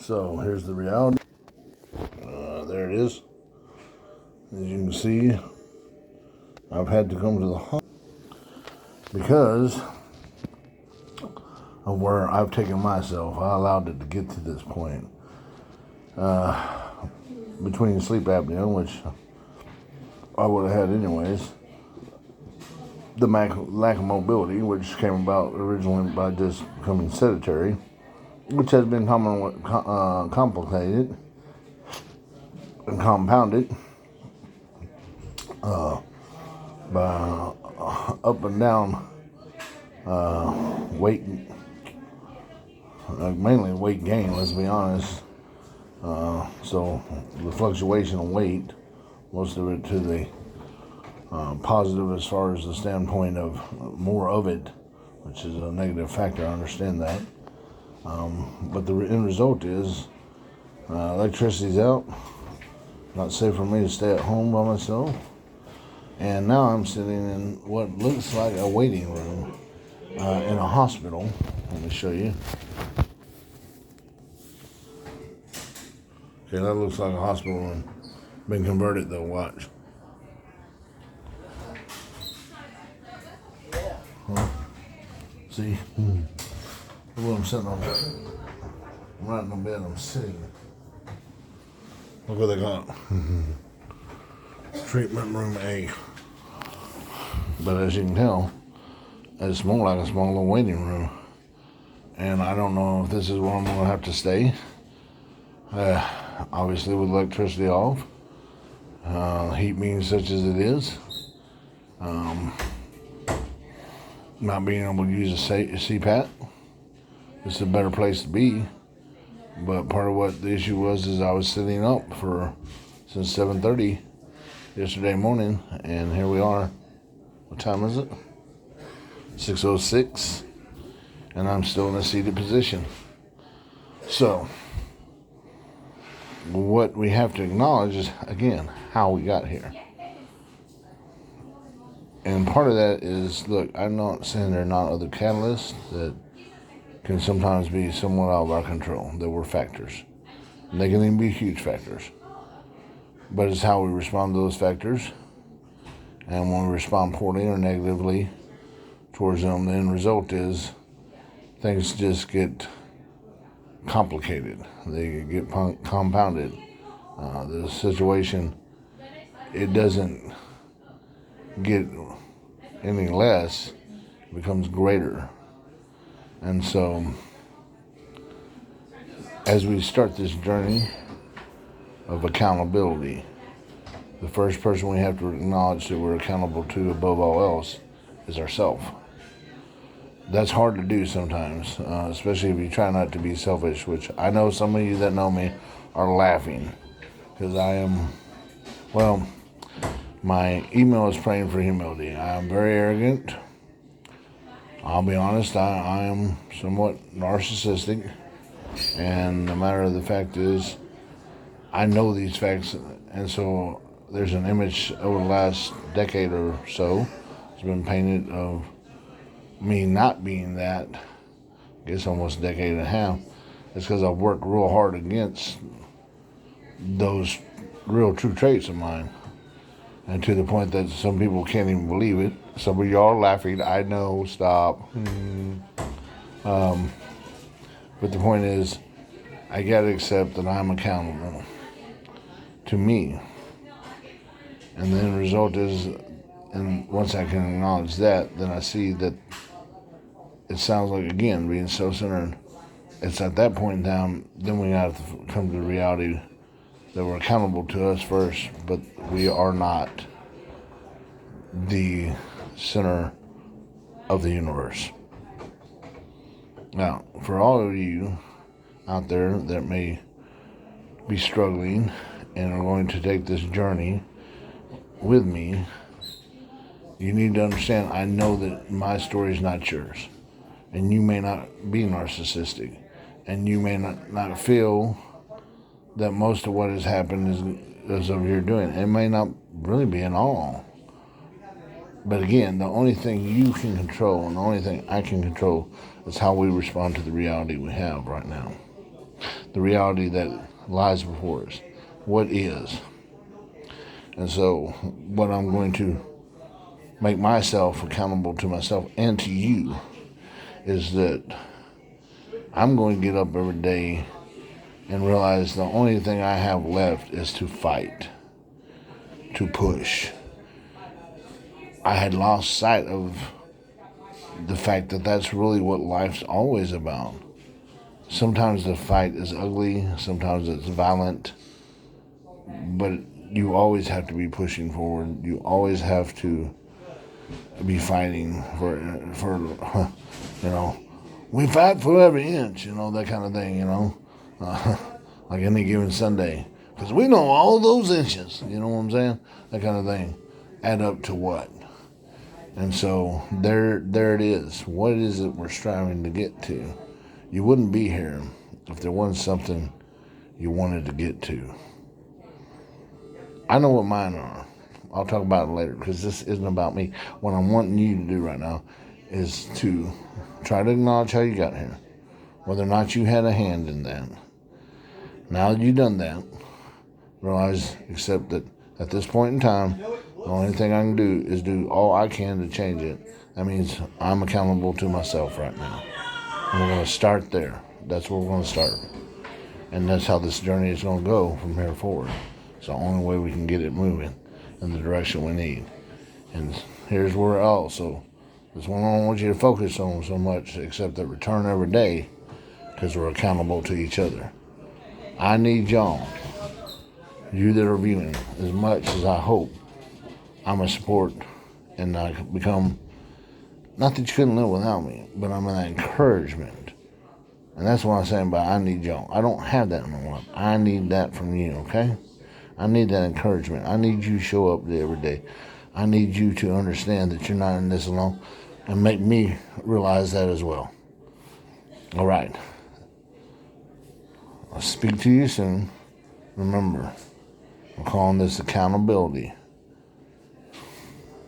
So here's the reality. There it is. As you can see, I've had to come to the hospital because of where I've taken myself. I allowed it to get to this point. Between sleep apnea, which I would have had anyways, the lack of mobility, which came about originally by just becoming sedentary, which has been complicated and compounded by up and down weight, mainly weight gain, let's be honest. So the fluctuation of weight, most of it to the positive as far as the standpoint of more of it, which is a negative factor, I understand that. But the end result is electricity's out, not safe for me to stay at home by myself. And now I'm sitting in what looks like a waiting room in a hospital. Let me show you. Okay, that looks like a hospital room. Been converted though, watch. Huh? See? Look what I'm sitting on. I'm right in the bed, I'm sitting. Look what they got. Treatment room A. But as you can tell, it's more like a small little waiting room. And I don't know if this is where I'm going to have to stay. Obviously with electricity off. Heat being such as it is. Not being able to use a CPAP. It's a better place to be. But part of what the issue was is I was sitting up since 7:30 yesterday morning, and here we are. What time is it? 6:06, and I'm still in a seated position. So, what we have to acknowledge is, again, how we got here. And part of that is, look, I'm not saying there are not other catalysts that can sometimes be somewhat out of our control. There were factors. And they can even be huge factors. But it's how we respond to those factors. And when we respond poorly or negatively towards them, the end result is things just get complicated. They get compounded. The situation, it doesn't get any less, it becomes greater. And so, as we start this journey of accountability, the first person we have to acknowledge that we're accountable to above all else is ourselves. That's hard to do sometimes, especially if you try not to be selfish, which I know some of you that know me are laughing, because I am, well, my email is praying for humility. I am very arrogant. I'll be honest, I am somewhat narcissistic, and the matter of the fact is, I know these facts, and so there's an image over the last decade or so that's been painted of me not being that, I guess almost a decade and a half. It's because I've worked real hard against those real true traits of mine. And to the point that some people can't even believe it. Some of y'all are laughing. I know, stop. But the point is, I gotta accept that I'm accountable to me. And the end result is, and once I can acknowledge that, then I see that it sounds like, again, being self-centered. It's at that point in time, then we have to come to the reality that we're accountable to us first, but we are not the center of the universe. Now, for all of you out there that may be struggling and are going to take this journey with me, you need to understand, I know that my story is not yours. And you may not be narcissistic. And you may not feel that most of what has happened is of your doing. It may not really be at all. But again, the only thing you can control and the only thing I can control is how we respond to the reality we have right now. the reality that lies before us, what is. And so, what I'm going to make myself accountable to myself and to you is that I'm going to get up every day and realize the only thing I have left is to fight, to push. I had lost sight of the fact that that's really what life's always about. Sometimes the fight is ugly, sometimes it's violent, but you always have to be pushing forward. You always have to be fighting for we fight for every inch, that kind of thing, like any given Sunday. Because we know all those inches, you know what I'm saying? That kind of thing add up to what? And so there it is. What is it we're striving to get to? You wouldn't be here if there wasn't something you wanted to get to. I know what mine are. I'll talk about it later because this isn't about me. What I'm wanting you to do right now is to try to acknowledge how you got here, whether or not you had a hand in that. Now that you've done that, realize, accept that at this point in time, the only thing I can do is do all I can to change it. That means I'm accountable to myself right now. And we're going to start there. That's where we're going to start. And that's how this journey is going to go from here forward. It's the only way we can get it moving in the direction we need. And here's where also, this one I don't want you to focus on so much, except that return every day, because we're accountable to each other. I need y'all, you that are viewing, as much as I hope I'm a support and I become, not that you couldn't live without me, but I'm an encouragement. And that's what I'm saying by I need y'all. I don't have that in my life. I need that from you, okay? I need that encouragement. I need you to show up every day. I need you to understand that you're not in this alone and make me realize that as well. All right. I'll speak to you soon. Remember, I'm calling this accountability.